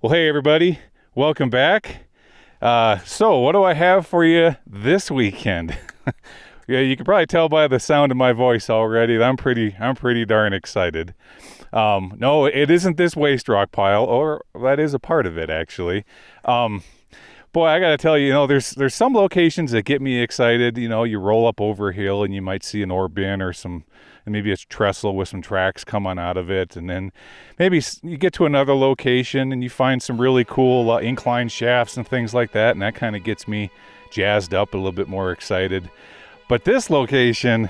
Well, hey everybody, welcome back. So what do I have for you this weekend? Yeah, you can probably tell by the sound of my voice already that I'm pretty darn excited. No, it isn't this waste rock pile, or that is a part of it actually. Boy, I gotta tell you, there's some locations that get me excited. You roll up over a hill and you might see an ore bin or maybe a trestle with some tracks coming out of it, and then maybe you get to another location and you find some really cool incline shafts and things like that, and that kind of gets me jazzed up, a little bit more excited. But this location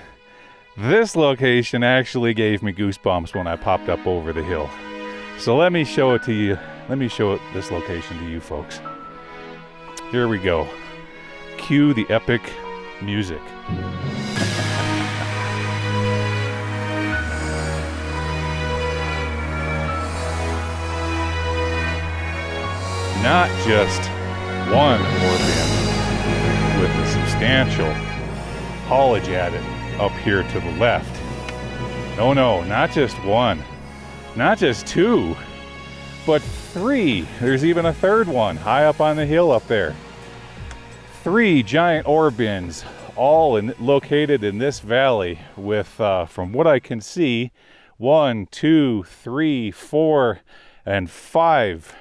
actually gave me goosebumps when I popped up over the hill. So let me show it to you. Let me show this location to you folks. Here we go. Cue the epic music. Not just one ore bin with a substantial haulage at it up here to the left. No, not just one, not just two, but three. There's even a third one high up on the hill up there. Three giant ore bins, all located in this valley with, from what I can see, 1, 2, 3, 4, and 5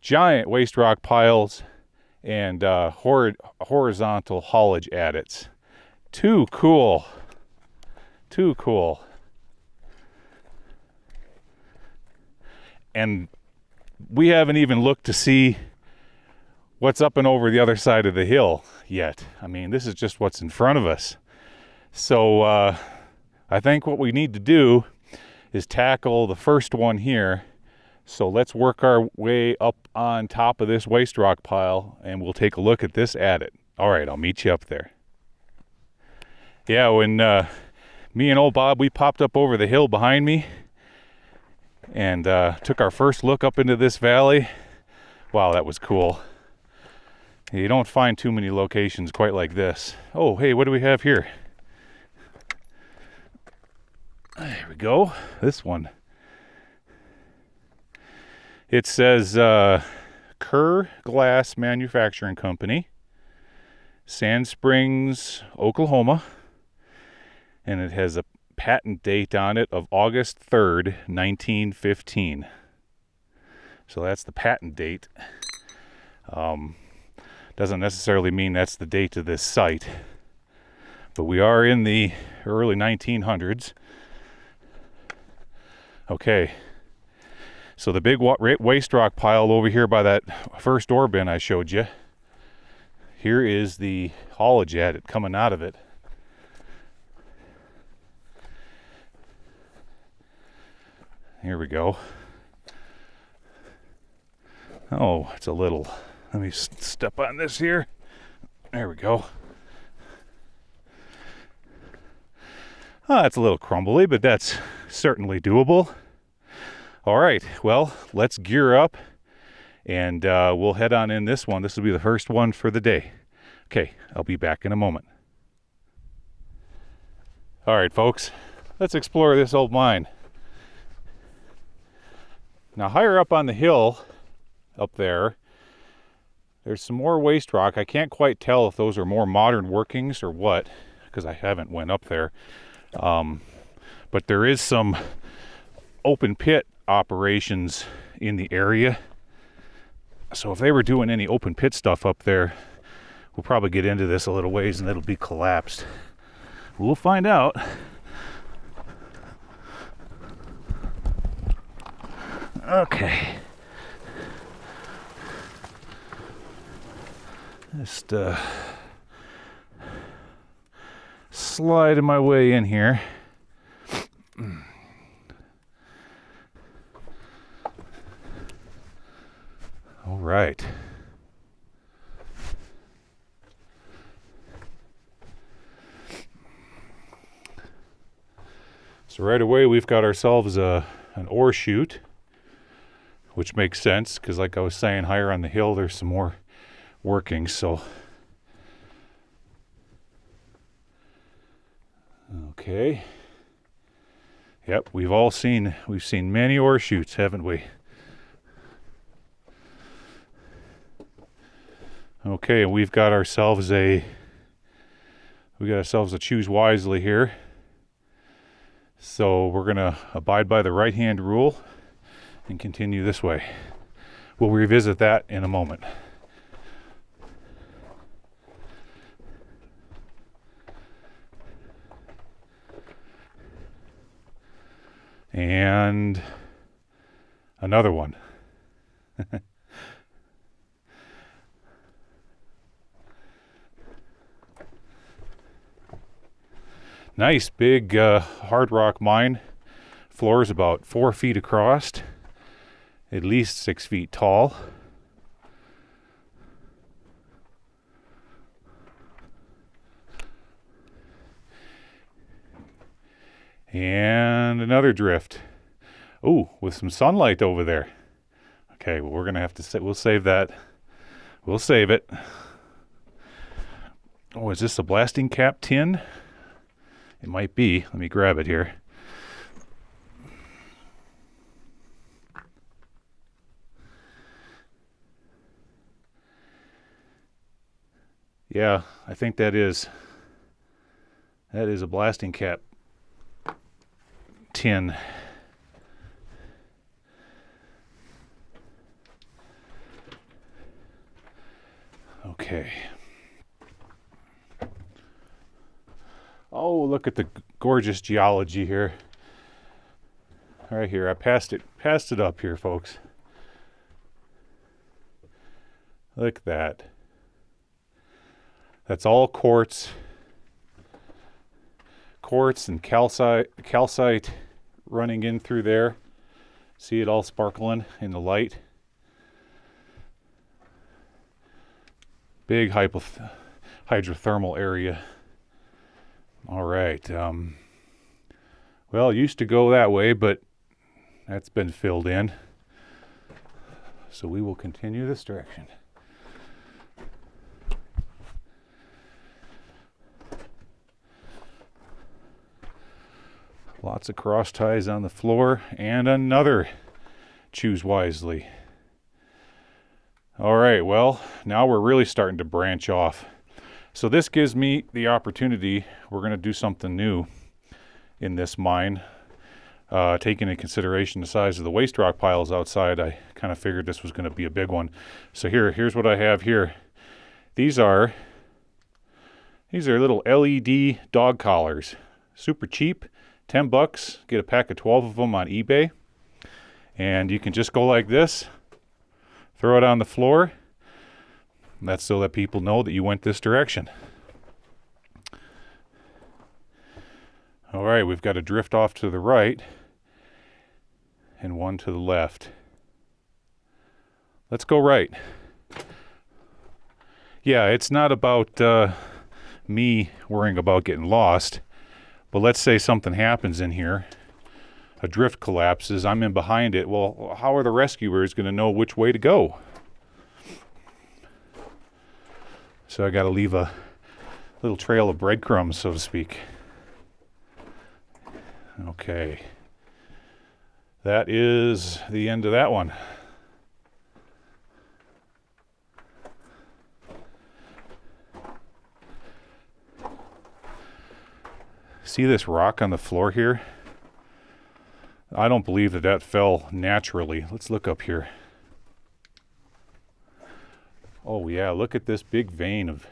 giant waste rock piles and horizontal haulage adits. Too cool. And we haven't even looked to see what's up and over the other side of the hill yet. I mean, this is just what's in front of us. So I think what we need to do is tackle the first one here. So let's work our way up on top of this waste rock pile and we'll take a look at this adit. All right, I'll meet you up there. Yeah, when me and old Bob, we popped up over the hill behind me and took our first look up into this valley. Wow, that was cool. You don't find too many locations quite like this. Oh, hey, what do we have here? There we go. This one. It says Kerr Glass Manufacturing Company, Sand Springs, Oklahoma. And it has a patent date on it of August 3rd, 1915. So that's the patent date. Doesn't necessarily mean that's the date of this site. But we are in the early 1900s. Okay. So the big waste rock pile over here by that first ore bin I showed you. Here is the haulage adit coming out of it. Here we go. Oh, it's a little. Let me step on this here. There we go. Oh, it's a little crumbly, but that's certainly doable. All right, well, let's gear up and we'll head on in this one. This will be the first one for the day. Okay, I'll be back in a moment. All right, folks, let's explore this old mine. Now, higher up on the hill, up there's some more waste rock. I can't quite tell if those are more modern workings or what, because I haven't went up there. But there is some open pit operations in the area. So if they were doing any open pit stuff up there, we'll probably get into this a little ways and it'll be collapsed. We'll find out. Okay. Just sliding my way in here. All right. So right away we've got ourselves an ore chute, which makes sense because, like I was saying, higher on the hill there's some more workings. So okay. Yep, we've seen many ore chutes, haven't we? Okay, we've got ourselves a choose wisely here. So we're gonna abide by the right-hand rule and continue this way. We'll revisit that in a moment. And another one. Nice big hard rock mine. Floor is about 4 feet across, at least 6 feet tall. And another drift. Oh, with some sunlight over there. Okay, well, we're gonna have to we'll save that. We'll save it. Oh, is this a blasting cap tin? It might be. Let me grab it here. Yeah, I think that is a blasting cap tin. Okay. Oh, look at the gorgeous geology here. Right here, I passed it up here, folks. Look at that. That's all quartz and calcite running in through there. See it all sparkling in the light. Big hydrothermal area. All right. Well, it used to go that way, but that's been filled in. So we will continue this direction. Lots of cross ties on the floor and another choose wisely. All right, well, now we're really starting to branch off. So this gives me the opportunity, we're going to do something new in this mine. Taking into consideration the size of the waste rock piles outside, I kind of figured this was going to be a big one. So here's what I have here. These are little LED dog collars. Super cheap, $10. Get a pack of 12 of them on eBay. And you can just go like this, throw it on the floor. That's so that people know that you went this direction. All right, we've got a drift off to the right and one to the left. Let's go right. Yeah, it's not about me worrying about getting lost, but let's say something happens in here. A drift collapses, I'm in behind it. Well, how are the rescuers going to know which way to go? So I got to leave a little trail of breadcrumbs, so to speak. Okay. That is the end of that one. See this rock on the floor here? I don't believe that fell naturally. Let's look up here. Oh yeah, look at this big vein of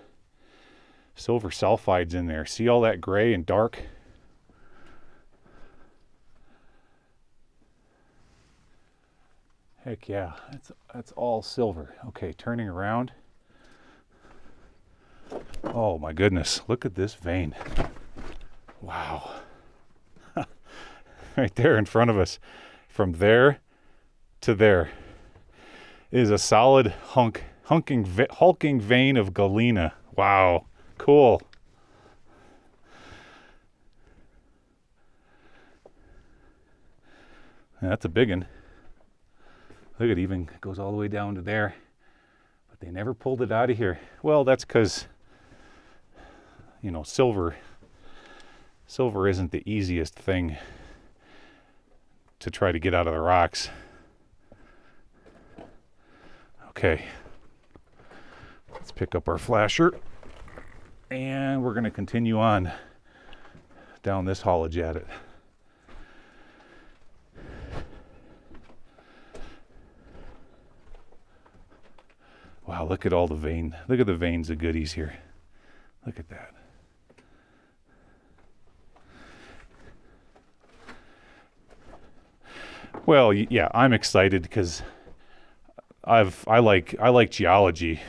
silver sulfides in there. See all that gray and dark? Heck yeah, that's all silver. Okay, turning around. Oh my goodness, look at this vein. Wow. Right there in front of us. From there to there is a solid hulking vein of galena. Wow, cool. That's a big one. Look, it even goes all the way down to there. But they never pulled it out of here. Well, that's because, you know, silver isn't the easiest thing to try to get out of the rocks. Okay. Let's pick up our flasher, and we're going to continue on down this haulage at it. Wow, look at all the vein. Look at the veins of goodies here. Look at that. Well, yeah, I'm excited because I like geology.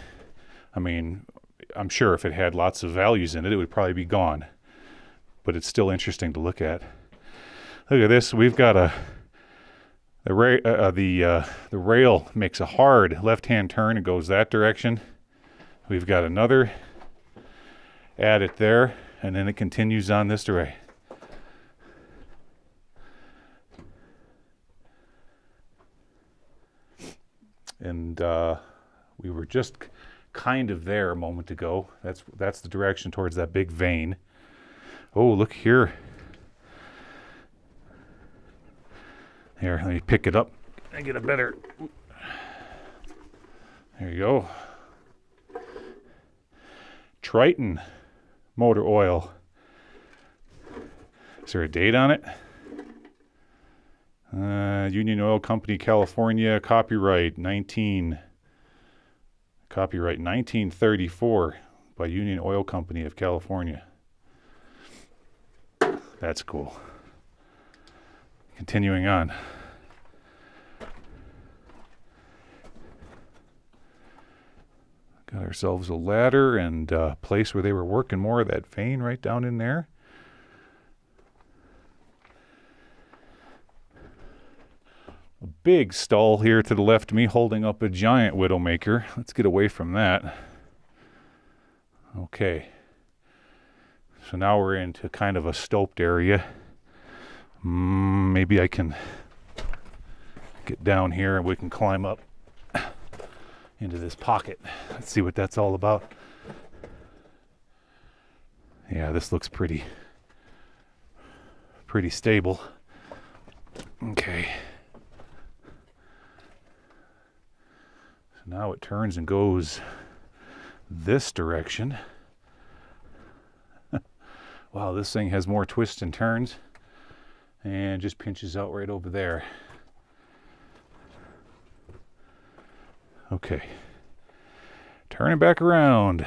I mean, I'm sure if it had lots of values in it, it would probably be gone. But it's still interesting to look at. Look at this. We've got the rail makes a hard left-hand turn and goes that direction. We've got another at it there, and then it continues on this direction. And we were just kind of there a moment ago. That's the direction towards that big vein. Oh, look here. Here, let me pick it up and get a better. There you go. Triton motor oil. Is there a date on it? Union Oil Company, California, copyright 1934 by Union Oil Company of California. That's cool. Continuing on. Got ourselves a ladder and a place where they were working more of that vein right down in there. A big stall here to the left of me holding up a giant Widowmaker. Let's get away from that. Okay. So now we're into kind of a stoped area. Maybe I can get down here and we can climb up into this pocket. Let's see what that's all about. Yeah, this looks pretty stable. Okay. So now it turns and goes this direction. Wow, this thing has more twists and turns and just pinches out right over there. Okay. Turning back around.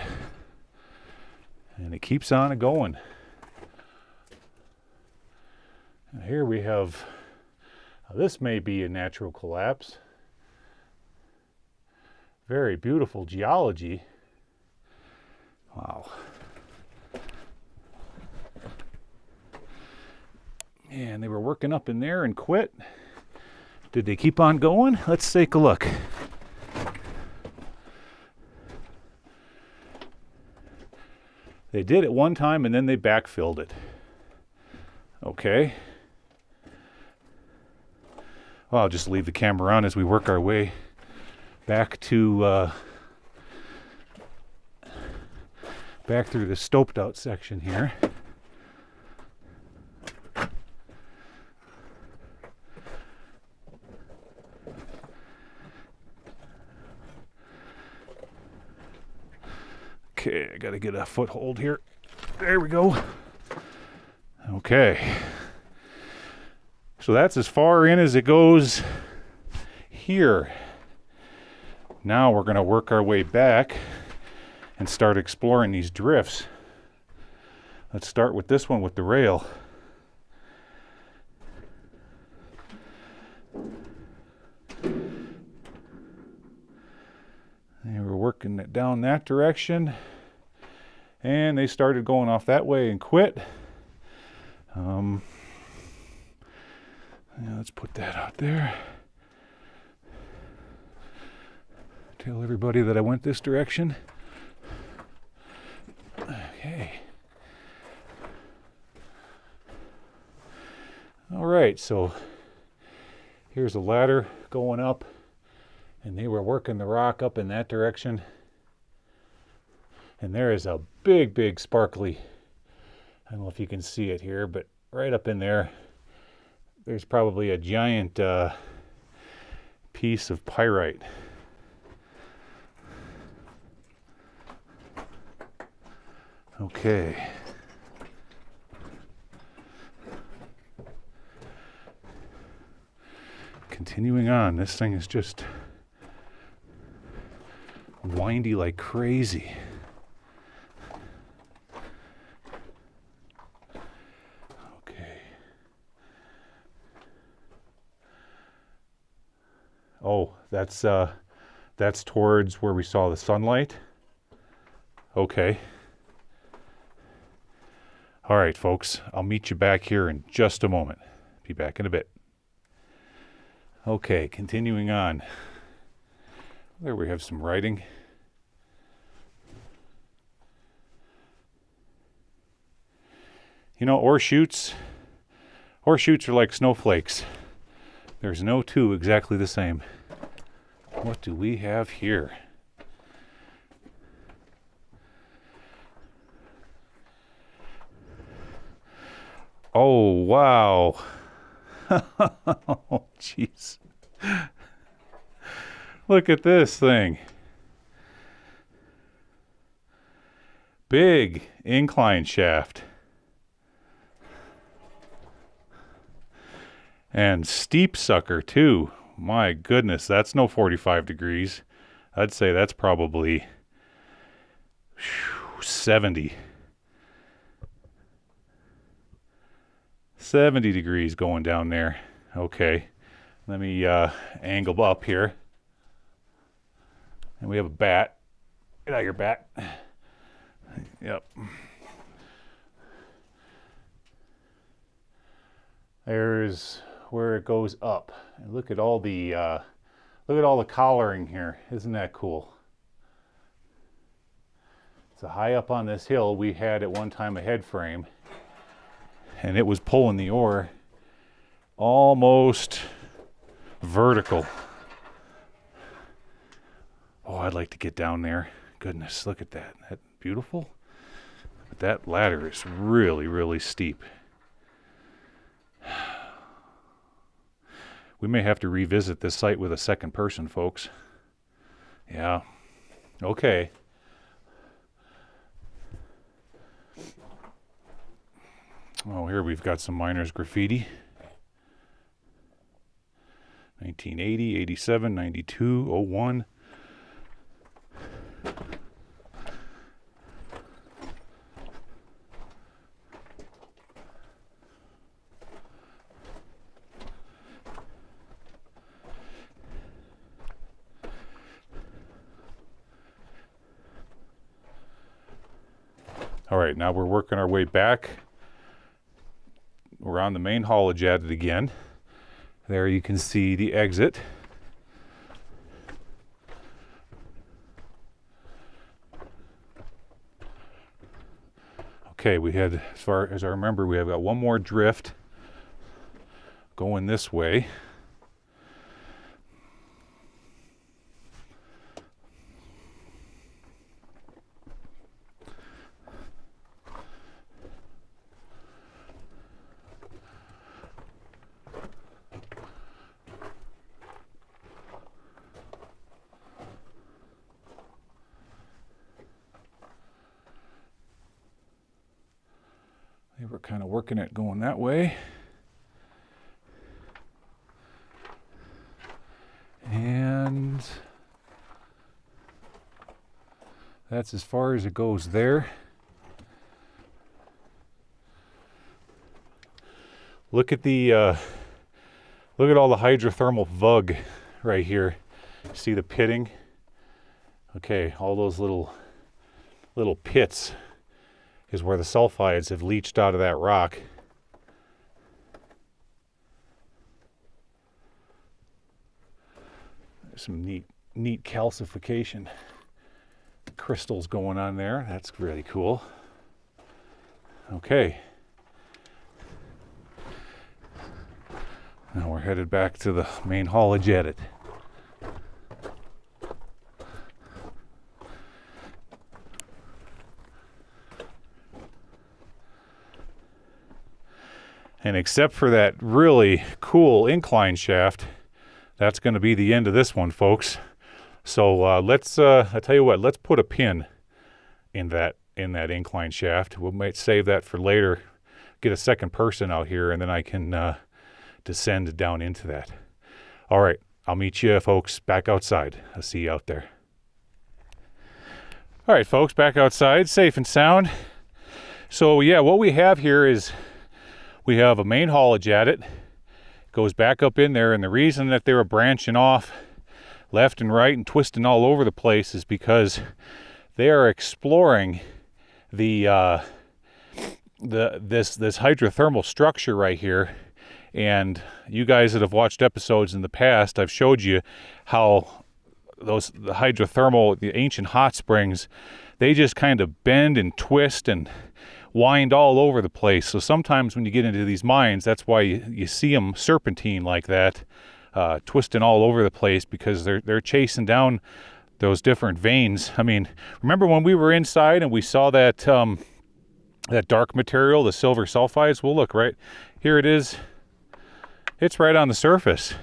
And it keeps on going. Now here we have, this may be a natural collapse. Very beautiful geology. Wow. And they were working up in there and quit. Did they keep on going? Let's take a look. They did it one time and then they backfilled it. Okay. Well, I'll just leave the camera on as we work our way back to back through the stoped out section here. Okay, I gotta get a foothold here. There we go. Okay. So that's as far in as it goes here. Now we're gonna work our way back and start exploring these drifts. Let's start with this one with the rail. And we're working it down that direction. And they started going off that way and quit. Yeah, let's put that out there. Tell everybody that I went this direction. Okay. All right, so here's a ladder going up, and they were working the rock up in that direction. And there is a big, big sparkly, I don't know if you can see it here, but right up in there, there's probably a giant piece of pyrite. Okay. Continuing on, this thing is just windy like crazy. Okay. Oh, that's towards where we saw the sunlight. Okay. All right, folks, I'll meet you back here in just a moment. Be back in a bit. Okay, continuing on. There we have some writing. You know, ore shoots are like snowflakes. There's no two exactly the same. What do we have here? Oh, wow. Oh, jeez. Look at this thing. Big incline shaft. And steep sucker, too. My goodness, that's no 45 degrees. I'd say that's probably 70. 70 degrees going down there. Okay, let me angle up here. And we have a bat. Get out your bat. Yep. There's where it goes up. And look at all the collaring here. Isn't that cool? So high up on this hill, we had at one time a head frame, and it was pulling the ore almost vertical. Oh, I'd like to get down there. Goodness, look at that. That beautiful? But that ladder is really, really steep. We may have to revisit this site with a second person, folks. Yeah. Okay. Oh, here we've got some miners' graffiti. 1980, 87, 92, 01. All right, now we're working our way back. We're on the main haulage at it again. There you can see the exit. Okay, we had, as far as I remember, we have got one more drift going this way. They were kind of working it going that way. And that's as far as it goes there. Look at the look at all the hydrothermal vug right here. See the pitting? Okay, all those little pits is where the sulfides have leached out of that rock. There's some neat calcification crystals going on there. That's really cool. Okay. Now we're headed back to the main haulage edit. And except for that really cool incline shaft, that's going to be the end of this one, folks. So let's, I tell you what, let's put a pin in that in that incline shaft. We might save that for later, get a second person out here, and then I can descend down into that. All right, I'll meet you folks back outside. I'll see you out there. All right, folks, back outside, safe and sound. So yeah, what we have here is we have a main haulage at it. Goes back up in there, and the reason that they were branching off left and right and twisting all over the place is because they are exploring this hydrothermal structure right here. And you guys that have watched episodes in the past, I've showed you how the ancient hot springs, they just kind of bend and twist and wind all over the place. So sometimes when you get into these mines, that's why you see them serpentine like that, twisting all over the place, because they're chasing down those different veins. I mean, remember when we were inside and we saw that that dark material, the silver sulfides? Well, look, right here it is. It's right on the surface.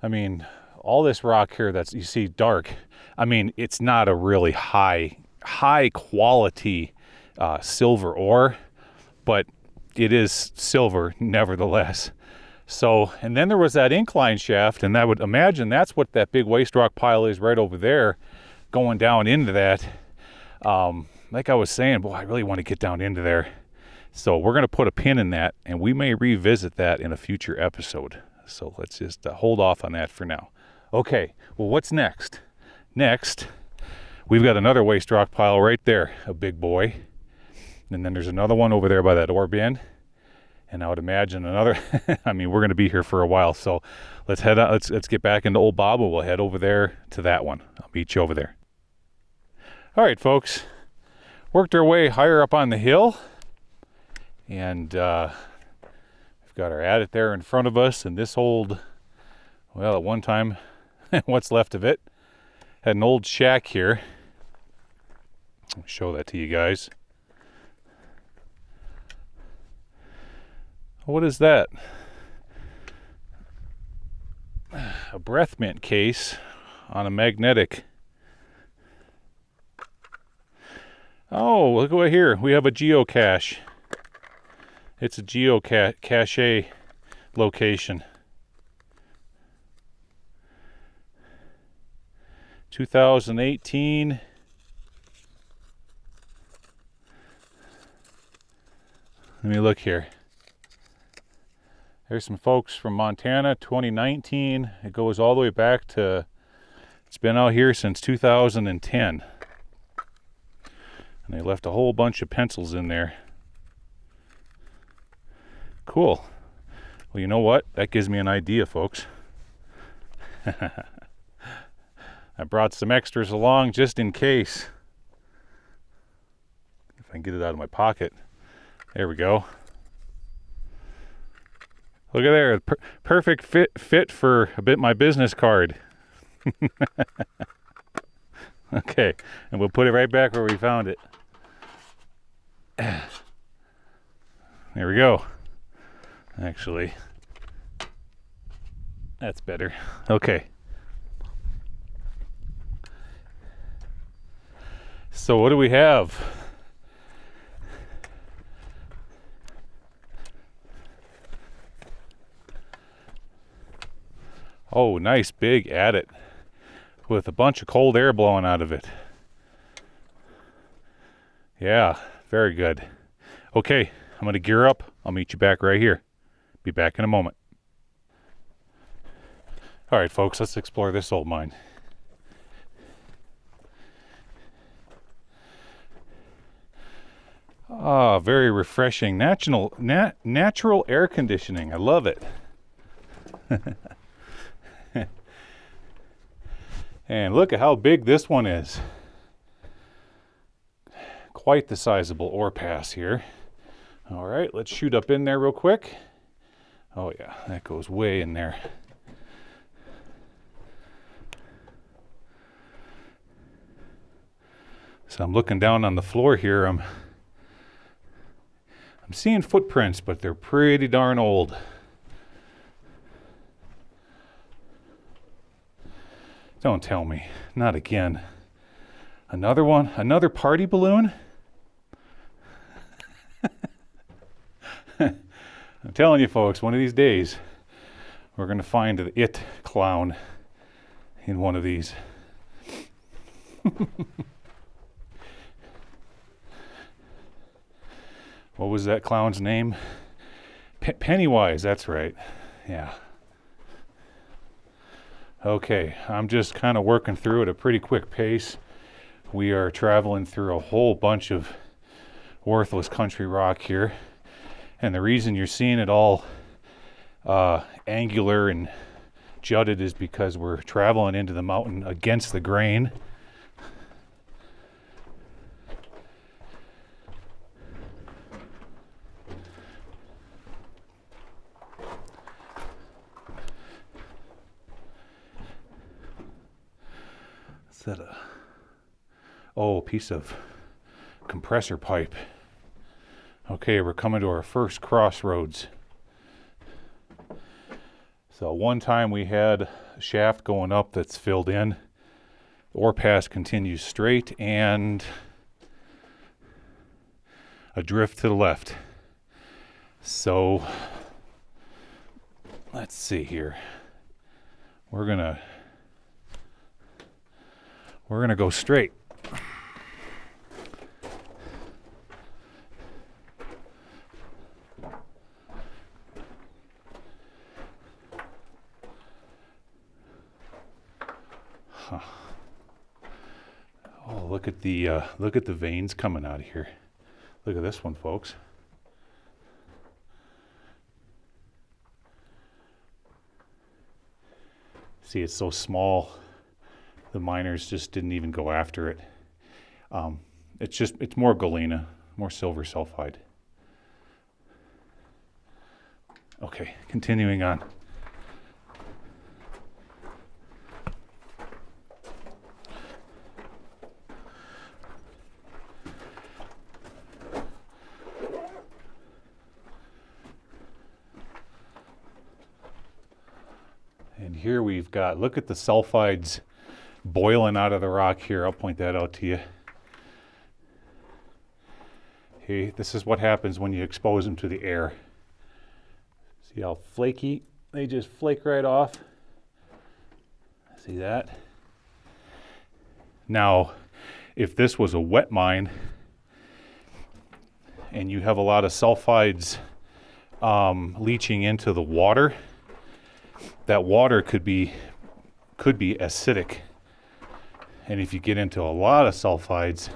I mean, all this rock here that's you see dark, I mean, it's not a really high quality silver ore, but it is silver nevertheless. So, and then there was that incline shaft, and I would imagine that's what that big waste rock pile is right over there, going down into that. Like I was saying, boy, I really want to get down into there. So we're going to put a pin in that, and we may revisit that in a future episode. So let's just hold off on that for now. Okay, well, what's next? Next, we've got another waste rock pile right there, a big boy. And then there's another one over there by that ore bin. And I would imagine another, I mean, we're going to be here for a while. So let's head out, let's get back into Old Bob, and we'll head over there to that one. I'll meet you over there. All right, folks, worked our way higher up on the hill. And we've got our adit there in front of us. And this old, well, at one time, what's left of it, had an old shack here. I'll show that to you guys. What is that? A breath mint case on a magnetic. Oh, look over here. We have a geocache. It's a geocache location. 2018. Let me look here. There's some folks from Montana, 2019. It goes all the way back to, it's been out here since 2010. And they left a whole bunch of pencils in there. Cool. Well, you know what? That gives me an idea, folks. I brought some extras along just in case. If I can get it out of my pocket. There we go. Look at there, perfect fit for my business card. Okay, and we'll put it right back where we found it. There we go. Actually, that's better. Okay. So what do we have? Oh, nice big adit with a bunch of cold air blowing out of it. Yeah, very good. Okay, I'm going to gear up. I'll meet you back right here. Be back in a moment. All right, folks, let's explore this old mine. Ah, very refreshing. Natural air conditioning. I love it. And look at how big this one is. Quite the sizable ore pass here. All right, let's shoot up in there real quick. Oh yeah, that goes way in there. So I'm looking down on the floor here. I'm seeing footprints, but they're pretty darn old. Don't tell me. Not again. Another one, another party balloon. I'm telling you folks, one of these days we're going to find the it clown in one of these. What was that clown's name? Pennywise, that's right. Yeah. Okay, I'm just kind of working through at a pretty quick pace. We are traveling through a whole bunch of worthless country rock here. And the reason you're seeing it all angular and jutted is because we're traveling into the mountain against the grain. Is that a piece of compressor pipe? Okay, we're coming to our first crossroads. So one time we had a shaft going up that's filled in. The ore pass continues straight and a drift to the left. So let's see here. We're gonna go straight. Huh. Oh, look at the veins coming out of here. Look at this one, folks. See, it's so small. The miners just didn't even go after it. It's more galena, more silver sulfide. Okay, continuing on. And here we've got, look at the sulfides boiling out of the rock here. I'll point that out to you. Okay, this is what happens when you expose them to the air. See how flaky? They just flake right off. See that? Now, if this was a wet mine and you have a lot of sulfides leaching into the water, that water could be acidic. And if you get into a lot of sulfides,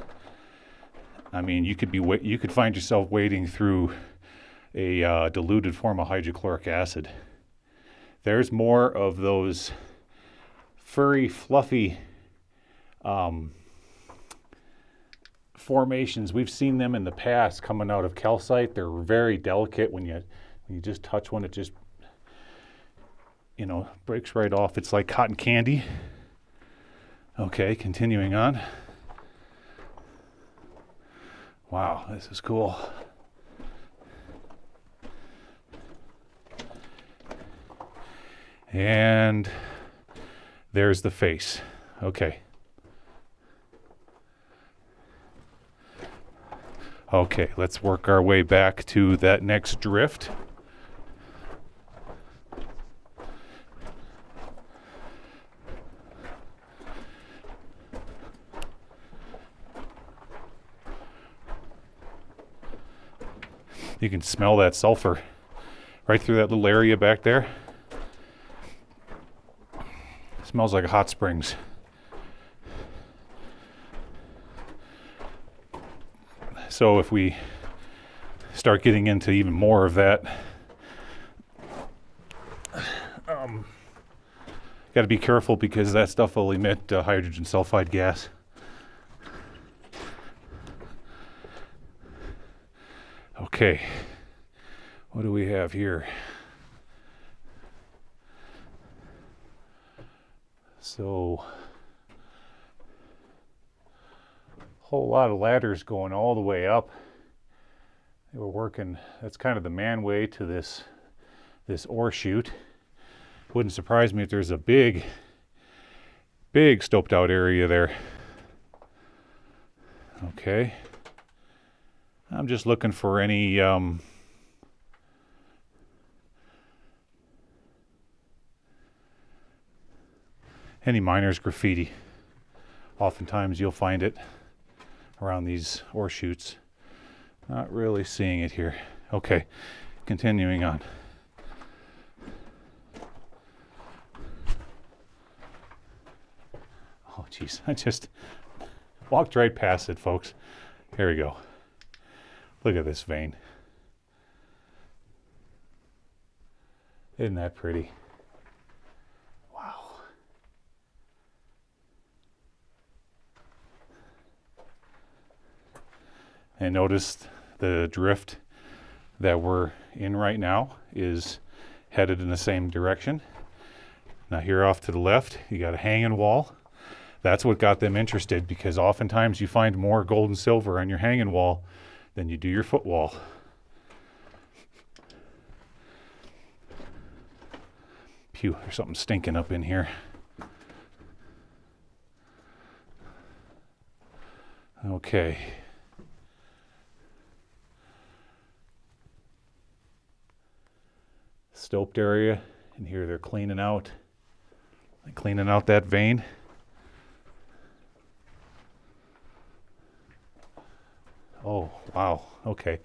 I mean, you could find yourself wading through a diluted form of hydrochloric acid. There's more of those furry, fluffy formations. We've seen them in the past coming out of calcite. They're very delicate. When you just touch one, it just breaks right off. It's like cotton candy. Okay, continuing on. Wow, this is cool. And there's the face. Okay. Okay, let's work our way back to that next drift. You can smell that sulfur right through that little area back there. It smells like hot springs. So if we start getting into even more of that, got to be careful because that stuff will emit hydrogen sulfide gas. Okay, what do we have here? So, whole lot of ladders going all the way up. They were working, that's kind of the manway to this ore chute. Wouldn't surprise me if there's a big stoped out area there. Okay. I'm just looking for any miner's graffiti. Oftentimes you'll find it around these ore chutes. Not really seeing it here. Okay, continuing on. Oh geez, I just walked right past it, folks. Here we go. Look at this vein. Isn't that pretty? Wow. And notice the drift that we're in right now is headed in the same direction. Now here off to the left, you got a hanging wall. That's what got them interested, because oftentimes you find more gold and silver on your hanging wall than you do your footwall. Phew, there's something stinking up in here. Okay. Stoped area, and here they're cleaning out that vein. Oh, wow. Okay.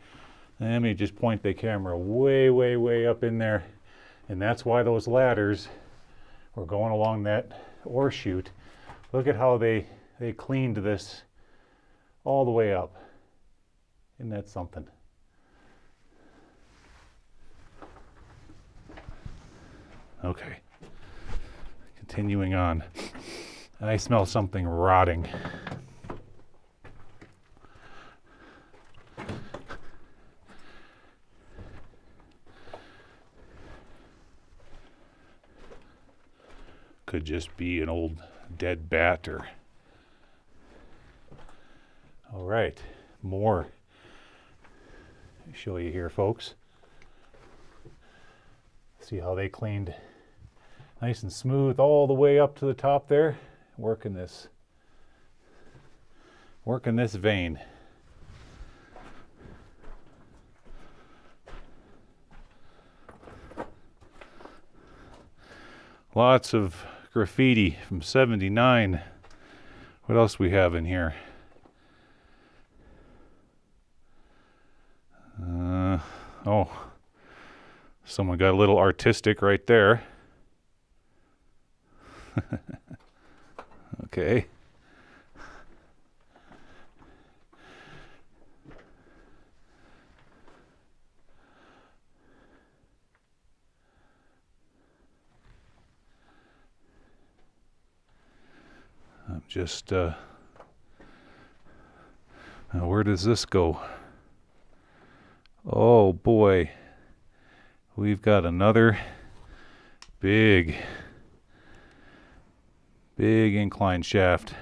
Let me just point the camera way, way, way up in there. And that's why those ladders were going along that ore chute. Look at how they cleaned this all the way up. Isn't that something? Okay. Continuing on. I smell something rotting. Could just be an old dead bat or... All right, more. I'll show you here, folks. See how they cleaned nice and smooth all the way up to the top there. Working this vein. Lots of graffiti from 79. What else we have in here? Oh, someone got a little artistic right there. Okay. I'm just, now where does this go? Oh boy, we've got another big incline shaft.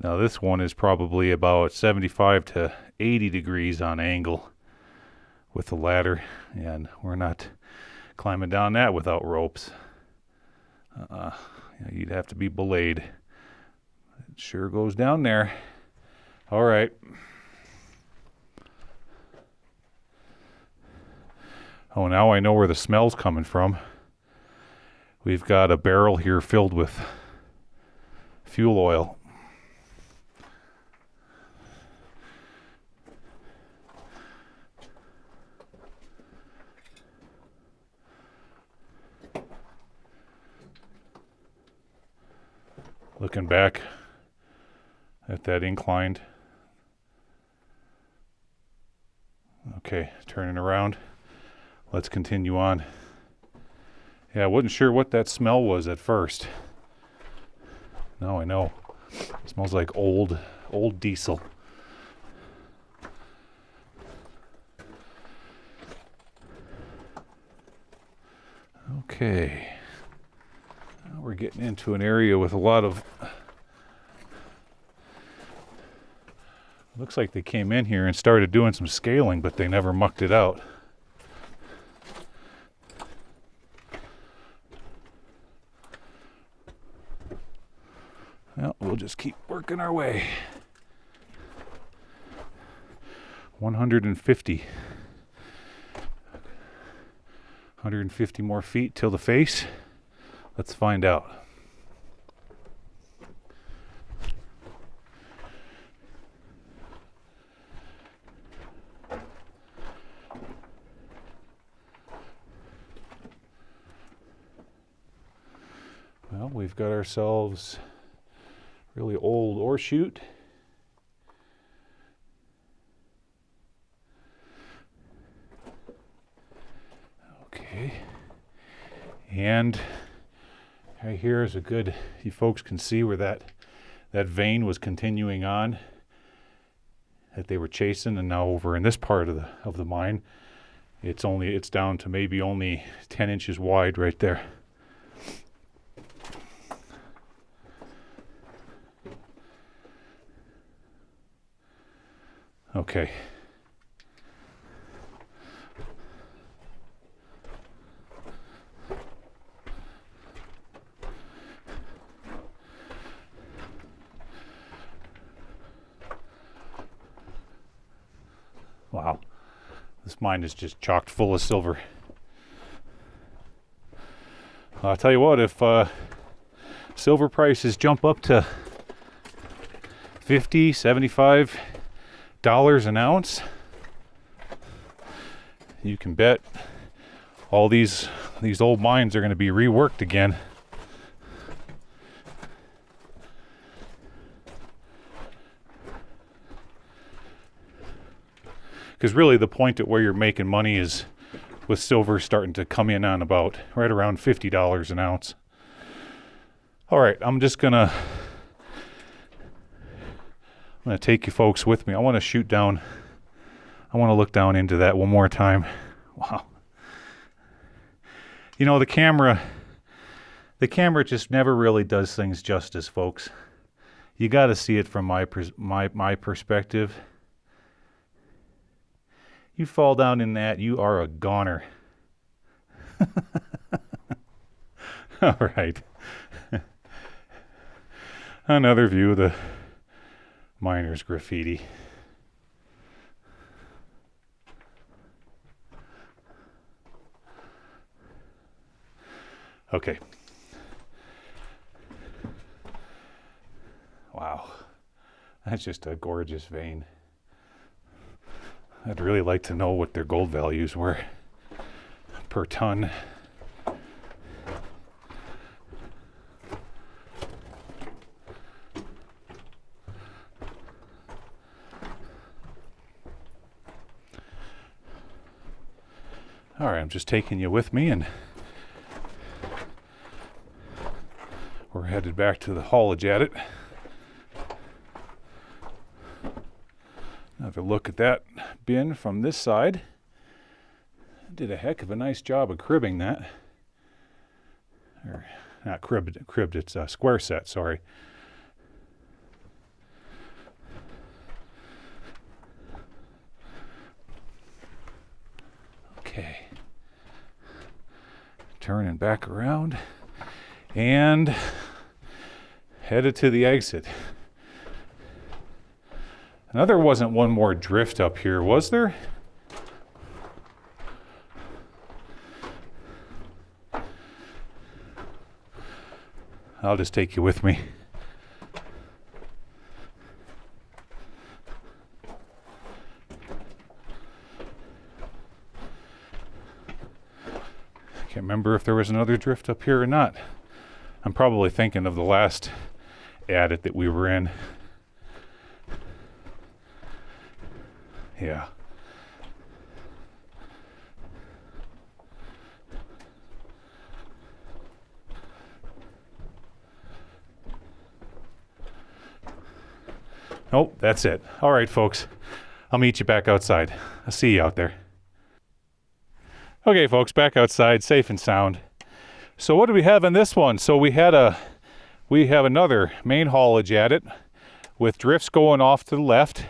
Now this one is probably about 75 to 80 degrees on angle with the ladder, and we're not climbing down that without ropes. You'd have to be belayed. It sure goes down there. All right. Oh, now I know where the smell's coming from. We've got a barrel here filled with fuel oil. Looking back at that inclined. Okay, turning around. Let's continue on. Yeah, I wasn't sure what that smell was at first. Now I know. It smells like old diesel. Okay. Now we're getting into an area with a lot of... Looks like they came in here and started doing some scaling, but they never mucked it out. Well, we'll just keep working our way. 150. 150 more feet till the face. Let's find out. Well, we've got ourselves a really old ore chute. Okay. And right here is a good, you folks can see where that vein was continuing on that they were chasing, and now over in this part of the mine, it's down to maybe only 10 inches wide right there. Okay. Wow. This mine is just chocked full of silver. I'll tell you what, if silver prices jump up to $50, $75 an ounce, you can bet all these old mines are going to be reworked again. Because really the point at where you're making money is with silver starting to come in on about right around $50 an ounce. All right, I'm gonna take you folks with me. I want to shoot down. I want to look down into that one more time. Wow. You know, the camera just never really does things justice, folks. You got to see it from my perspective. You fall down in that, you are a goner. All right. Another view of the miners' graffiti. Okay. Wow. That's just a gorgeous vein. I'd really like to know what their gold values were per ton. All right, I'm just taking you with me, and we're headed back to the haulage at it. Have a look at that bin from this side. Did a heck of a nice job of cribbing that. Or not cribbed, it's a square set, sorry. Okay. Turning back around and headed to the exit. Now, there wasn't one more drift up here, was there? I'll just take you with me. I can't remember if there was another drift up here or not. I'm probably thinking of the last adit that we were in. Yeah. Nope, that's it. All right, folks. I'll meet you back outside. I'll see you out there. Okay, folks, back outside, safe and sound. So what do we have in this one? So we have another main haulage at it with drifts going off to the left.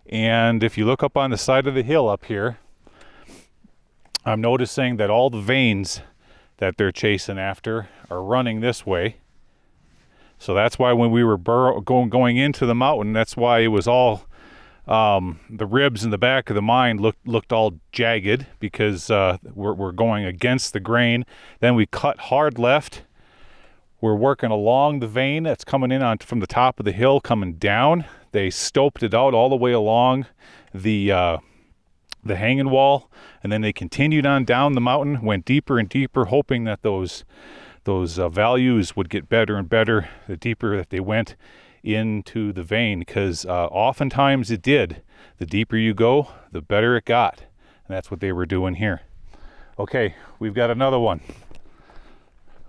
And if you look up on the side of the hill up here, I'm noticing that all the veins that they're chasing after are running this way. So that's why when we were going into the mountain, that's why it was all The ribs in the back of the mine looked all jagged because we're going against the grain. Then we cut hard left. We're working along the vein that's coming in from the top of the hill coming down. They stoped it out all the way along the hanging wall, and then they continued on down the mountain, went deeper and deeper, hoping that those values would get better and better the deeper that they went into the vein, because oftentimes it did. The deeper you go, the better it got, and that's what they were doing here. Okay, we've got another one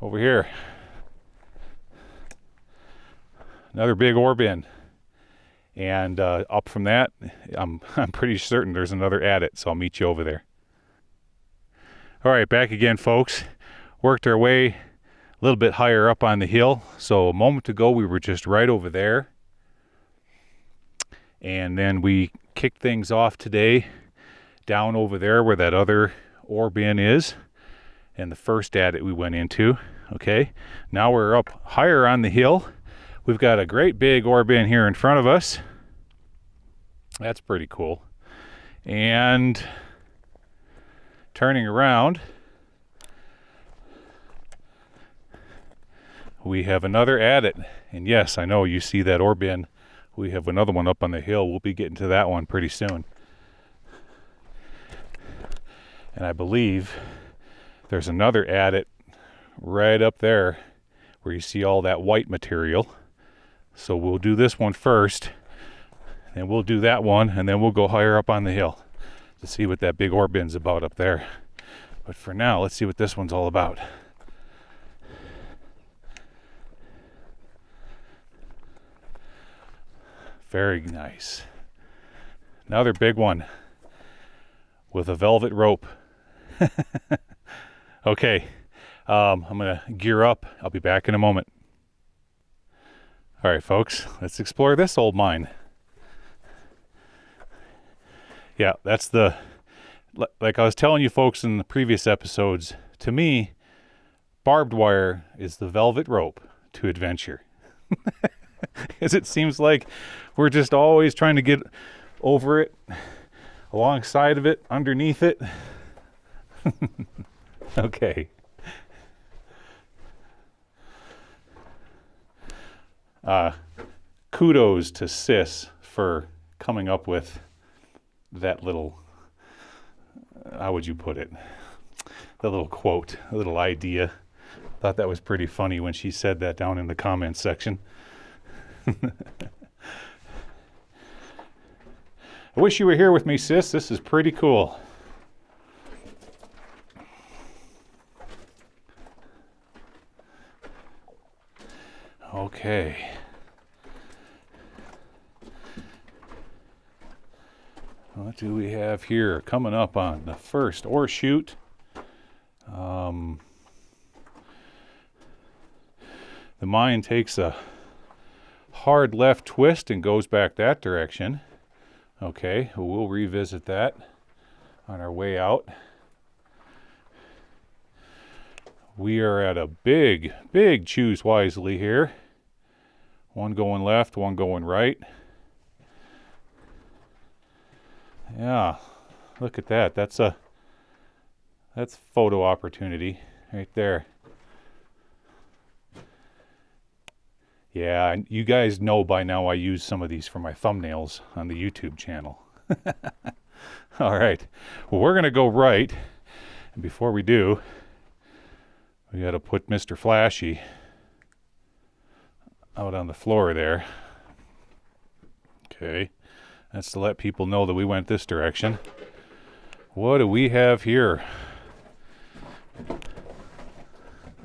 over here. Another big ore bin, and up from that, I'm pretty certain there's another adit, so I'll meet you over there. All right, back again, folks. Worked our way a little bit higher up on the hill. So a moment ago, we were just right over there, and then we kicked things off today down over there where that other ore bin is, and the first adit we went into. Okay, now we're up higher on the hill. We've got a great big ore bin here in front of us. That's pretty cool. And turning around, we have another adit. And yes, I know you see that ore bin. We have another one up on the hill. We'll be getting to that one pretty soon. And I believe there's another adit right up there where you see all that white material. So we'll do this one first, and we'll do that one, and then we'll go higher up on the hill to see what that big ore bin's about up there. But for now, let's see what this one's all about. Very nice. Another big one with a velvet rope. Okay, I'm gonna gear up. I'll be back in a moment. All right, folks, let's explore this old mine. Yeah, that's like I was telling you folks in the previous episodes, to me, barbed wire is the velvet rope to adventure. Because it seems like we're just always trying to get over it, alongside of it, underneath it. Okay. Kudos to Sis for coming up with that little, how would you put it? The little quote, a little idea. Thought that was pretty funny when she said that down in the comments section. I wish you were here with me, Sis. This is pretty cool. Okay. What do we have here? Coming up on the first ore chute. The mine takes a hard left twist and goes back that direction. Okay, we'll revisit that on our way out. We are at a big choose wisely here. One going left, one going right. Yeah, look at that. That's photo opportunity right there. Yeah, you guys know by now I use some of these for my thumbnails on the YouTube channel. All right, well, we're going to go right. And before we do, we got to put Mr. Flashy out on the floor there. Okay, that's to let people know that we went this direction. What do we have here?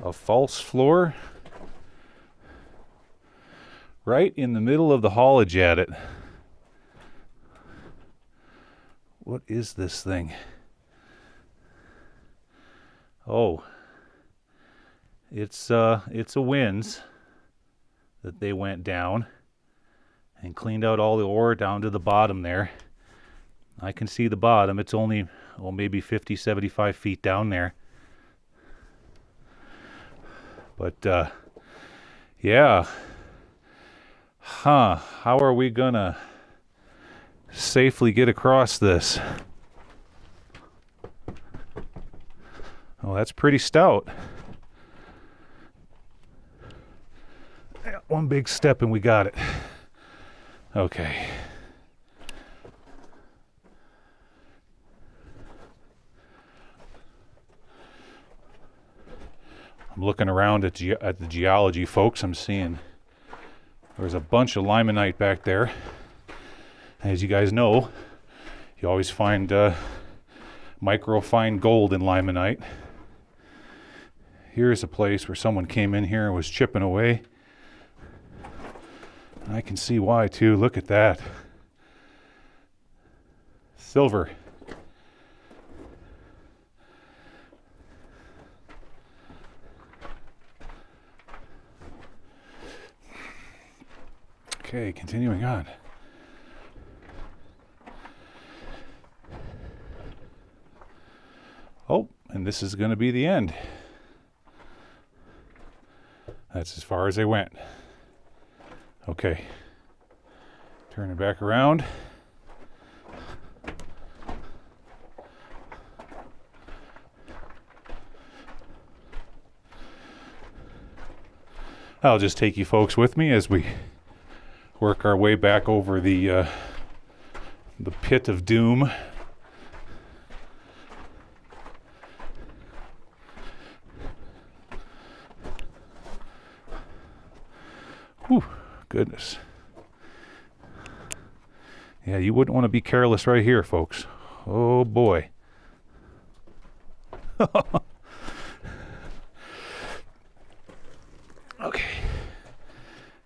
A false floor? Right in the middle of the haulage adit. What is this thing? Oh, it's a winds that they went down and cleaned out all the ore down to the bottom there. I can see the bottom. It's only, well, maybe 50, 75 feet down there. But, yeah. How are we gonna safely get across this. Oh, that's pretty stout. One big step and we got it. Okay. I'm looking around at the geology, folks. I'm seeing there's a bunch of limonite back there. As you guys know, you always find microfine gold in limonite. Here's a place where someone came in here and was chipping away. I can see why too. Look at that. Silver. Okay, continuing on. Oh, and this is going to be the end. That's as far as they went. Okay. Turn it back around. I'll just take you folks with me as we work our way back over the pit of doom. Whew, goodness. Yeah, you wouldn't want to be careless right here, folks. Oh boy. Okay.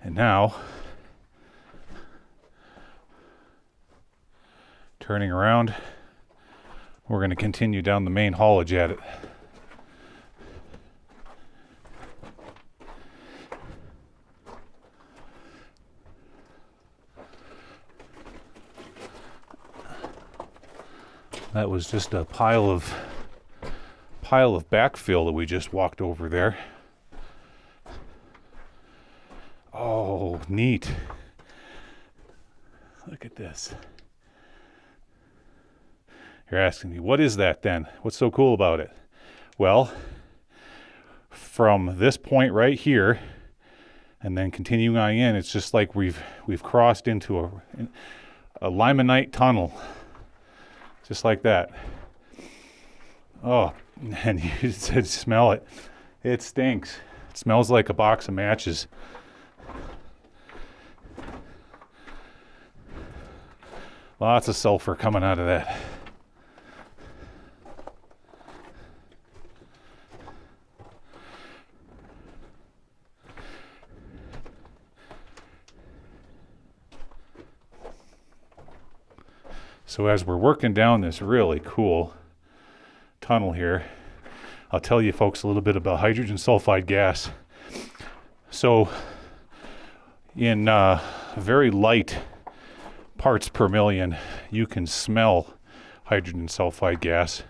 And now, turning around, we're going to continue down the main haulage at it. That was just a pile of backfill that we just walked over there. Oh, neat. Look at this. You're asking me, what is that then? What's so cool about it? Well, from this point right here and then continuing on in, it's just like we've crossed into a Limonite Tunnel. Just like that. Oh, and you said smell it. It stinks. It smells like a box of matches. Lots of sulfur coming out of that. So as we're working down this really cool tunnel here, I'll tell you folks a little bit about hydrogen sulfide gas. So in very light parts per million, you can smell hydrogen sulfide gas,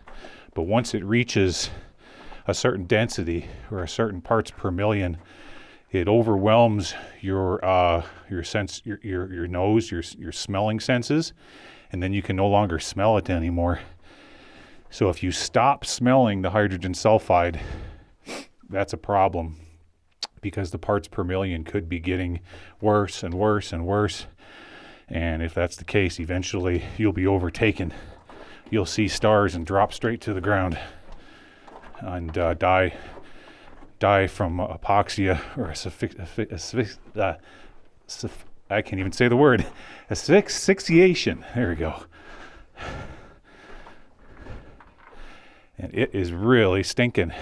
but once it reaches a certain density or a certain parts per million, it overwhelms your nose, your smelling senses, and then you can no longer smell it anymore. So if you stop smelling the hydrogen sulfide, that's a problem, because the parts per million could be getting worse and worse and worse. And if that's the case, eventually you'll be overtaken. You'll see stars and drop straight to the ground and die from apoxia or I can't even say the word. Asphyxiation. There we go. And it is really stinking.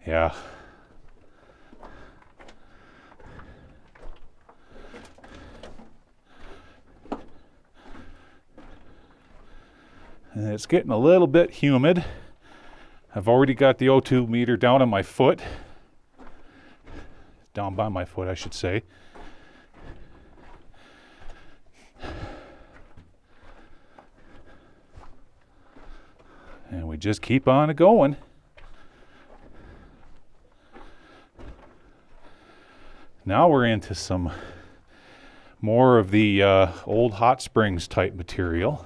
Yeah. And it's getting a little bit humid. I've already got the O2 meter down on my foot. Down by my foot, I should say. And we just keep on going. Now we're into some More of the old hot springs type material.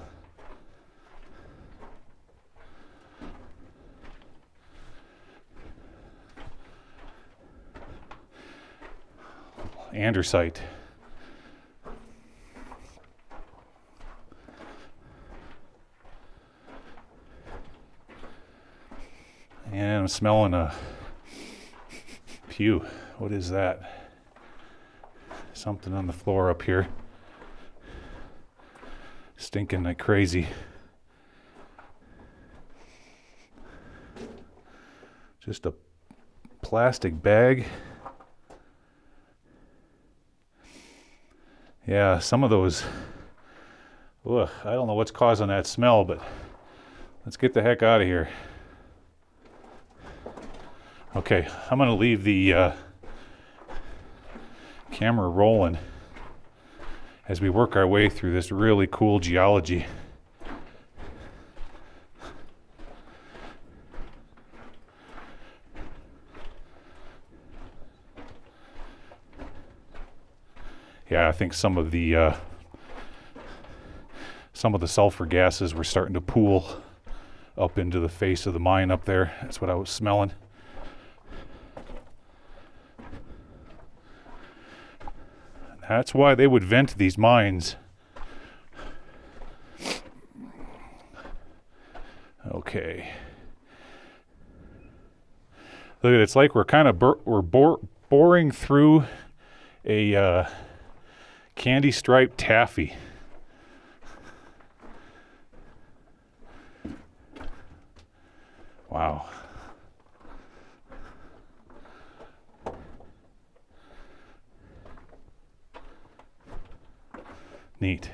Andesite. And I'm smelling a pew. What is that? Something on the floor up here. Stinking like crazy. Just a plastic bag. Yeah, some of those, ugh, I don't know what's causing that smell, but let's get the heck out of here. Okay, I'm going to leave the camera rolling as we work our way through this really cool geology. Yeah, I think some of the sulfur gases were starting to pool up into the face of the mine up there. That's what I was smelling. That's why they would vent these mines. Okay. Look at it, it's like we're kind of boring through a candy striped taffy. Wow. Neat.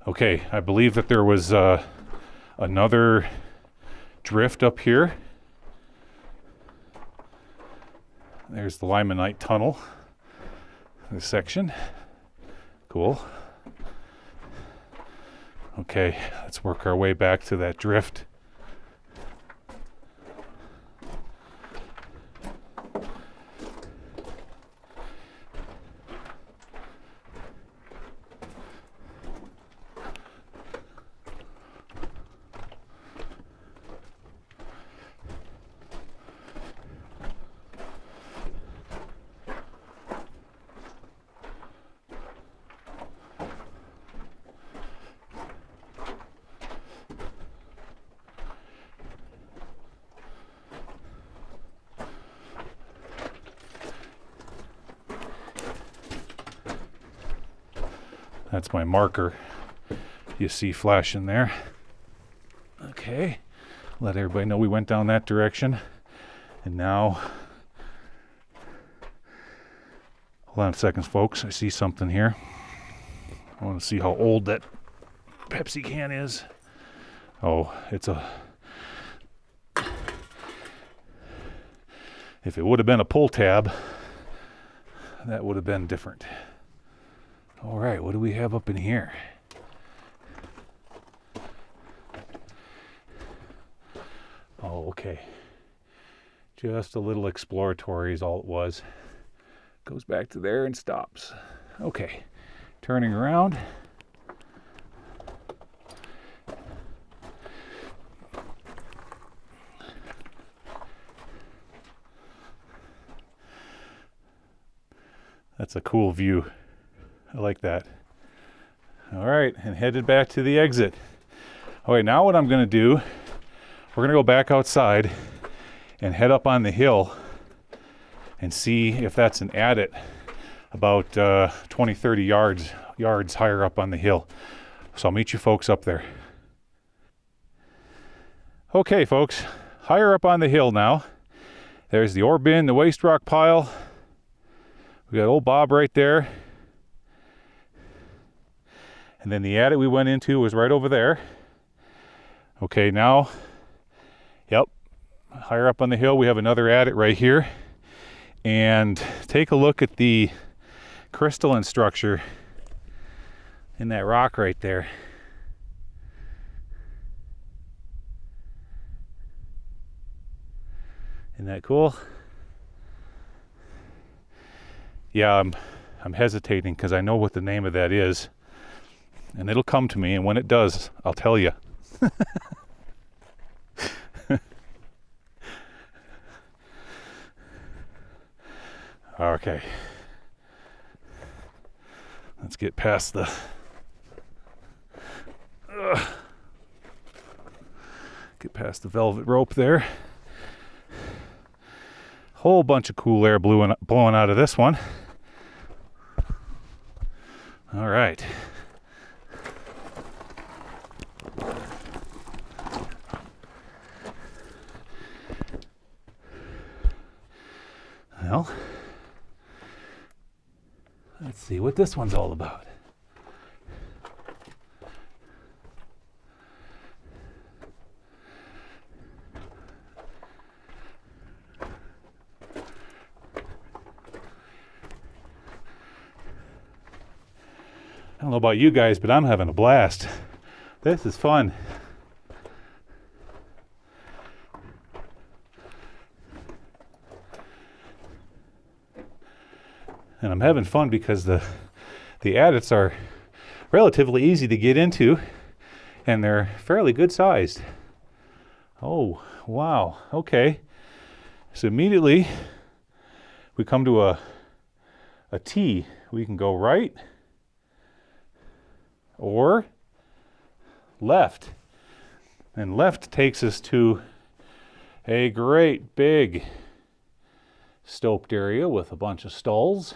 Okay, I believe that there was another drift up here. There's the Limonite Tunnel, this section. Cool. Okay, let's work our way back to that drift. That's my marker you see flashing there. Okay, let everybody know we went down that direction. And now, hold on a second, folks. I see something here. I want to see how old that Pepsi can is. Oh, it's a... If it would have been a pull tab, that would have been different. All right, what do we have up in here? Oh, okay. Just a little exploratory is all it was. Goes back to there and stops. Okay, turning around. That's a cool view. I like that. All right, and headed back to the exit. All right, now what I'm going to do, we're going to go back outside and head up on the hill and see if that's an adit about 20, 30 yards higher up on the hill. So I'll meet you folks up there. Okay, folks, higher up on the hill now. There's the ore bin, the waste rock pile. We got old Bob right there. And then the adit we went into was right over there. Okay, now, yep, higher up on the hill, we have another adit right here. And take a look at the crystalline structure in that rock right there. Isn't that cool? Yeah, I'm hesitating because I know what the name of that is, and it'll come to me, and when it does, I'll tell you. Okay. Let's get past the velvet rope there. Whole bunch of cool air blowing out of this one. All right. Well, let's see what this one's all about. I don't know about you guys, but I'm having a blast. This is fun. And I'm having fun because the adits are relatively easy to get into, and they're fairly good sized. Oh, wow. Okay. So immediately we come to a T. We can go right or left. And left takes us to a great big stoped area with a bunch of stalls.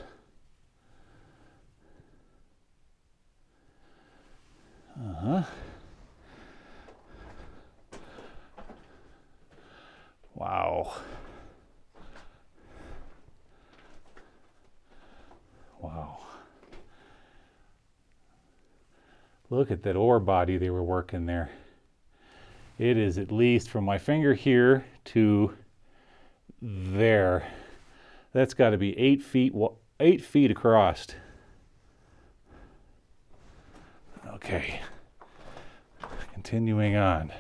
Wow. Wow. Look at that ore body they were working there. It is at least from my finger here to there. That's got to be 8 feet across. Okay. Continuing on.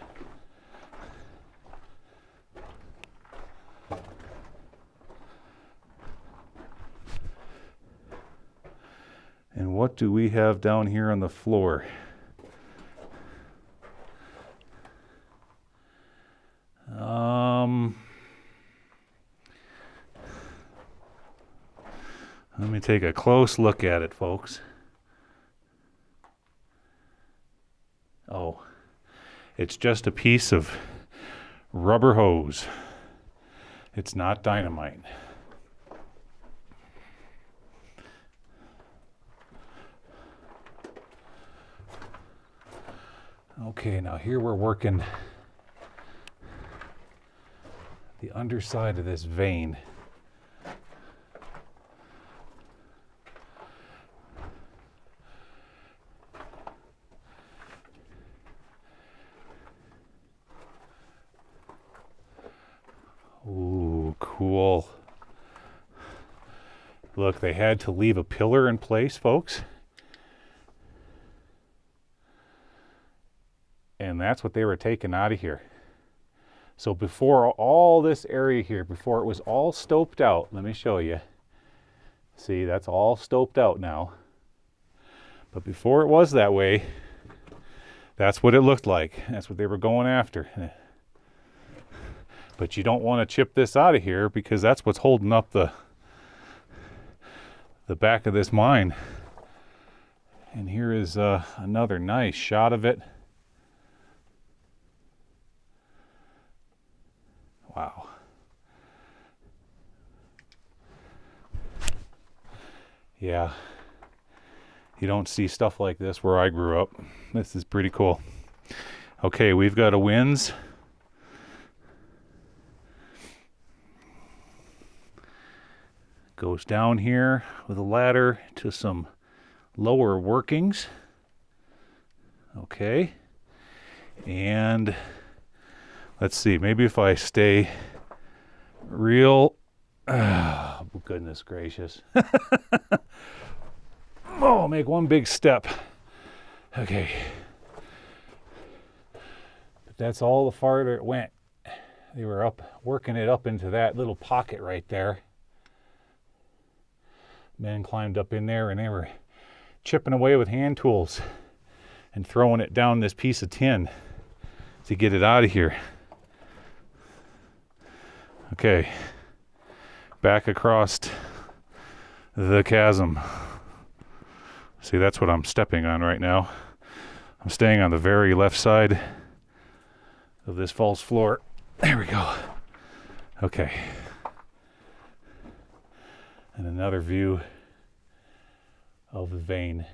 And what do we have down here on the floor? Let me take a close look at it, folks. Oh, it's just a piece of rubber hose. It's not dynamite. Okay, now here we're working the underside of this vein. Ooh, cool. Look, they had to leave a pillar in place, folks. And that's what they were taking out of here. So before all this area here, before it was all stoped out, let me show you. See, that's all stoped out now. But before it was that way, that's what it looked like. That's what they were going after. But you don't want to chip this out of here because that's what's holding up the back of this mine. And here is another nice shot of it. Wow. Yeah. You don't see stuff like this where I grew up. This is pretty cool. Okay, we've got a winze. Goes down here with a ladder to some lower workings. Okay. And let's see, maybe if I stay real, oh, goodness gracious. Oh, make one big step. Okay. But that's all the farther it went. They were up working it up into that little pocket right there. Men climbed up in there and they were chipping away with hand tools and throwing it down this piece of tin to get it out of here. Okay, back across the chasm. See, that's what I'm stepping on right now. I'm staying on the very left side of this false floor. There we go. Okay. And another view of the vein.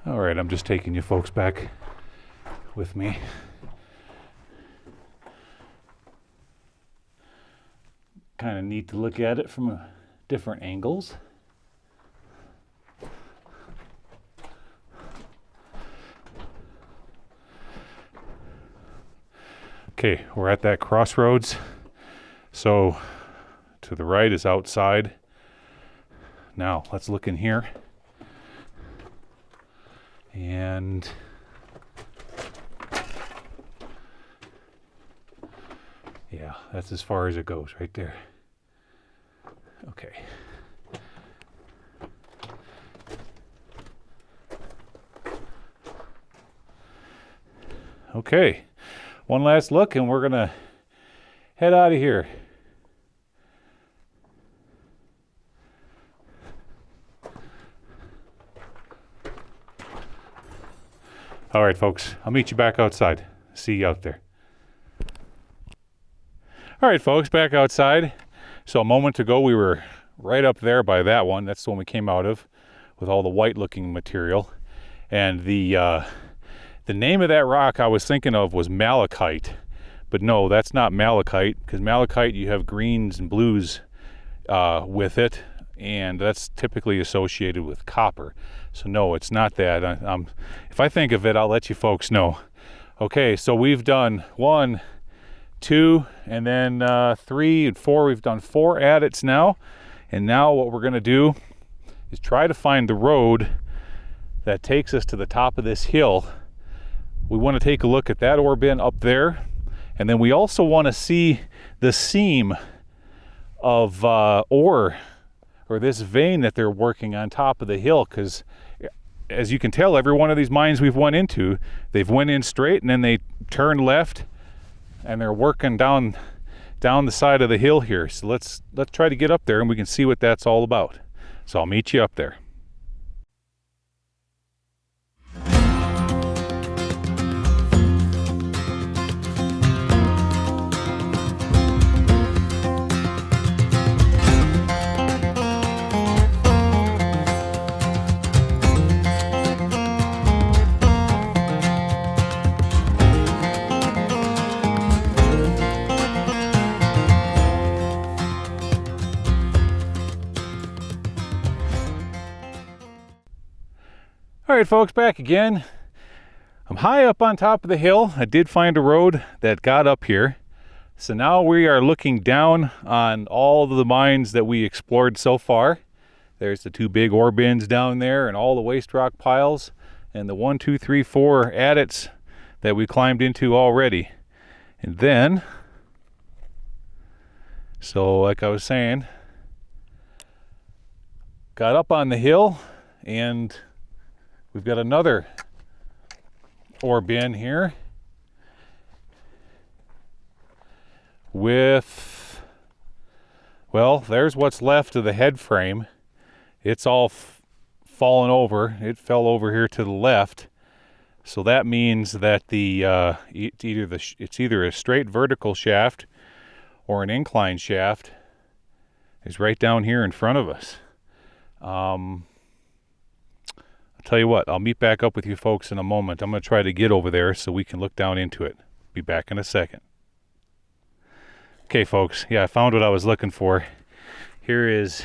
All right, I'm just taking you folks back with me. Kind of neat to look at it from different angles. Okay, we're at that crossroads. So to the right is outside. Now let's look in here. And yeah, that's as far as it goes right there. Okay. Okay, one last look and we're gonna head out of here. All right, folks, I'll meet you back outside. See you out there. All right, folks, back outside. So a moment ago, we were right up there by that one. That's the one we came out of with all the white-looking material. And the name of that rock I was thinking of was malachite. But no, that's not malachite, because malachite, you have greens and blues with it. And that's typically associated with copper. So no, it's not that. If I think of it, I'll let you folks know. Okay, so we've done 1, 2, and then 3 and 4. We've done 4 adits now. And now what we're gonna do is try to find the road that takes us to the top of this hill. We wanna take a look at that ore bin up there. And then we also wanna see the seam of ore, or this vein that they're working on top of the hill, because as you can tell, every one of these mines we've went into, they've went in straight and then they turn left and they're working down the side of the hill here. So let's try to get up there and we can see what that's all about. So I'll meet you up there. All right, folks, back again. I'm high up on top of the hill. I did find a road that got up here. So now we are looking down on all of the mines that we explored so far. There's the 2 big ore bins down there and all the waste rock piles and the 1, 2, 3, 4 adits that we climbed into already. And then, so like I was saying, got up on the hill and we've got another ore bin here with, well, there's what's left of the head frame. It's all fallen over. It fell over here to the left. So that means that it's either a straight vertical shaft or an incline shaft is right down here in front of us. I'll tell you what, I'll meet back up with you folks in a moment. I'm going to try to get over there so we can look down into it. Be back in a second. Okay, folks. Yeah, I found what I was looking for. Here is...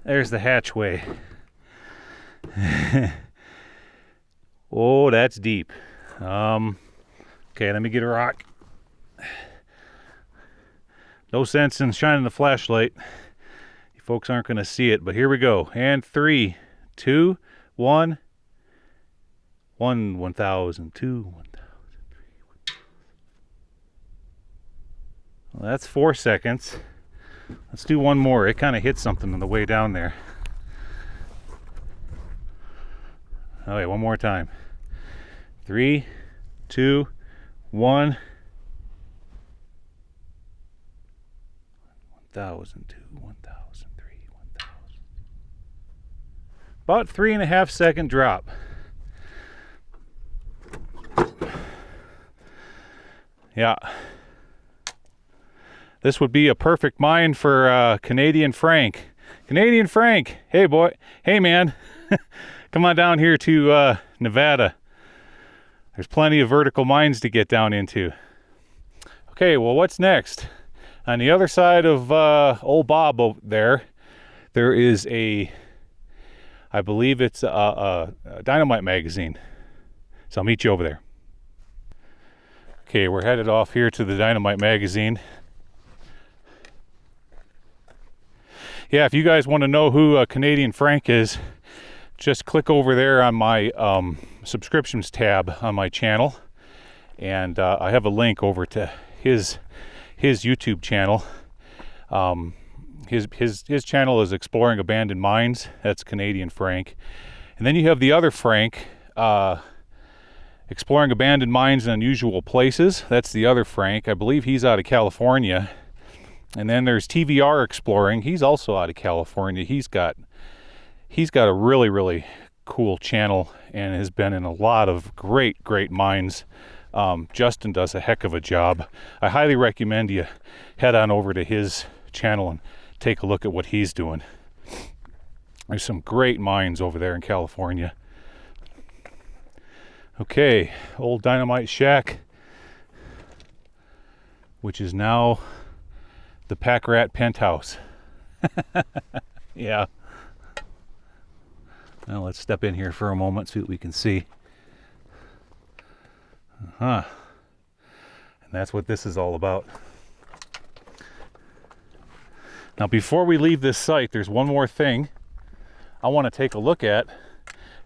there's the hatchway. Oh, that's deep. Okay, let me get a rock. No sense in shining the flashlight. You folks aren't going to see it, but here we go. And 3, 2, 1. 1, 1,000, 2, 1,000, 3, 1,000. Well, that's 4 seconds. Let's do one more. It kind of hit something on the way down there. Okay, one more time. 3, 2, 1. 1,000, 2, 1,000, 3, 1,000. About 3.5 second drop. Yeah. This would be a perfect mine for Canadian Frank. Canadian Frank, hey boy, hey man, come on down here to Nevada. There's plenty of vertical mines to get down into. Okay, well, what's next? On the other side of old Bob over there, there is I believe it's a Dynamite magazine. So I'll meet you over there. Okay, we're headed off here to the Dynamite magazine. Yeah, if you guys want to know who Canadian Frank is, just click over there on my subscriptions tab on my channel, and I have a link over to his YouTube channel. His channel is Exploring Abandoned Mines. That's Canadian Frank. And then you have the other Frank, Exploring Abandoned Mines in Unusual Places. That's the other Frank. I believe he's out of California. And then there's TVR Exploring. He's also out of California. He's got a really, really cool channel and has been in a lot of great mines. Justin does a heck of a job. I highly recommend you head on over to his channel and take a look at what he's doing. There's some great mines over there in California. Okay, old Dynamite Shack, which is now the Pack Rat Penthouse. Yeah. Now let's step in here for a moment, see what we can see. And that's what this is all about. Now, before we leave this site, there's one more thing I want to take a look at,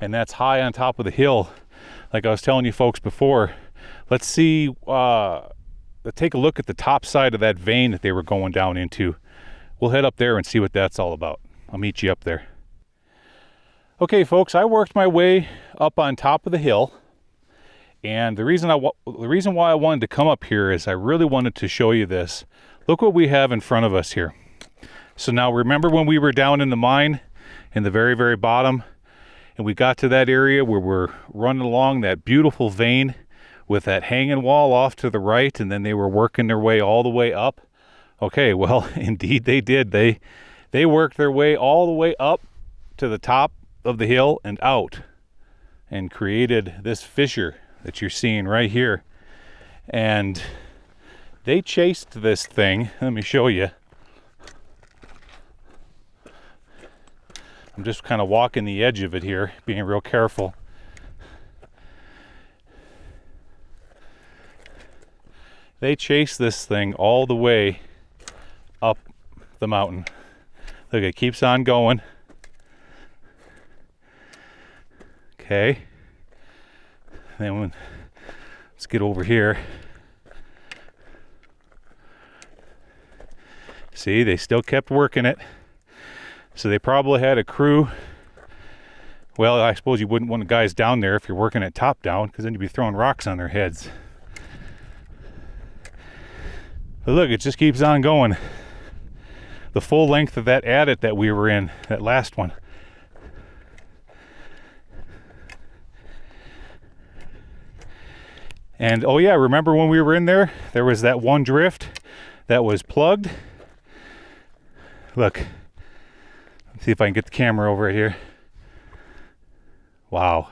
and that's high on top of the hill. Like I was telling you folks before, let's see, take a look at the top side of that vein that they were going down into. We'll head up there and see what that's all about. I'll meet you up there. Okay, folks, I worked my way up on top of the hill, and the reason why I wanted to come up here is I really wanted to show you this. Look what we have in front of us here. So now, remember when we were down in the mine in the very, very bottom, and we got to that area where we're running along that beautiful vein with that hanging wall off to the right, and then they were working their way all the way up? Okay, well, indeed they did. They worked their way all the way up to the top of the hill and out, and created this fissure that you're seeing right here. And they chased this thing. Let me show you. I'm just kind of walking the edge of it here, being real careful. They chased this thing all the way up the mountain. Look, it keeps on going. Okay. Then let's get over here. See, they still kept working it. So they probably had a crew. Well, I suppose you wouldn't want the guys down there if you're working it top down, because then you'd be throwing rocks on their heads. But look, it just keeps on going. The full length of that adit that we were in, that last one. And oh yeah, remember when we were in there? There was that one drift that was plugged. Look. Let's see if I can get the camera over here. Wow.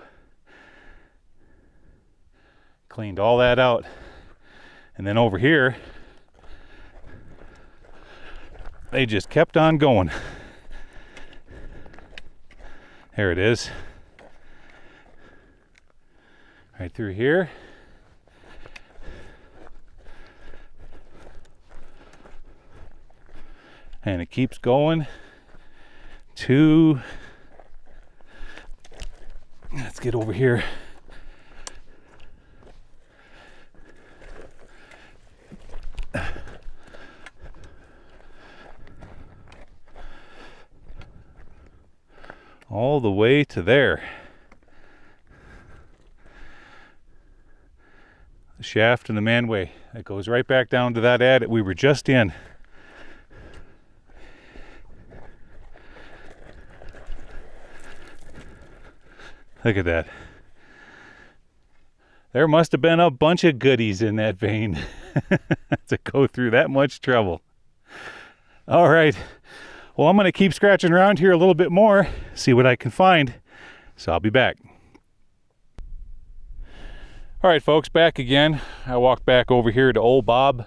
Cleaned all that out. And then over here, they just kept on going. There it is. Right through here. And it keeps going to, let's get over here. All the way to there. The shaft and the manway that goes right back down to that adit we were just in. Look at that. There must have been a bunch of goodies in that vein to go through that much trouble. All right. Well, I'm going to keep scratching around here a little bit more, see what I can find. So I'll be back. All right, folks, back again. I walked back over here to Old Bob.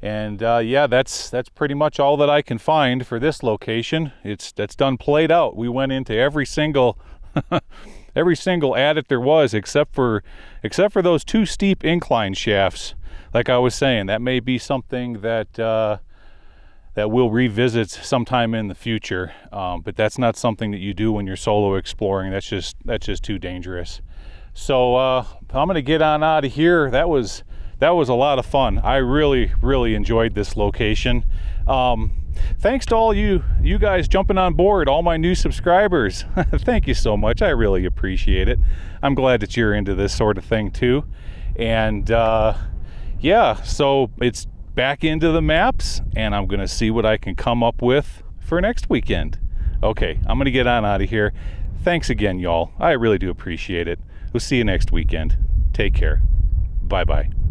And yeah, that's pretty much all that I can find for this location. That's done played out. We went into every single every single adit there was, except for those two steep incline shafts. Like I was saying, that may be something that that we'll revisit sometime in the future. But that's not something that you do when you're solo exploring. That's just too dangerous. So I'm gonna get on out of here. That was a lot of fun. I really enjoyed this location. Thanks to all you guys jumping on board, all my new subscribers. Thank you so much. I really appreciate it. I'm glad that you're into this sort of thing too. And yeah, so it's back into the maps, and I'm gonna see what I can come up with for next weekend. Okay, I'm gonna get on out of here. Thanks again, y'all. I really do appreciate it. We'll see you next weekend. Take care. Bye-bye.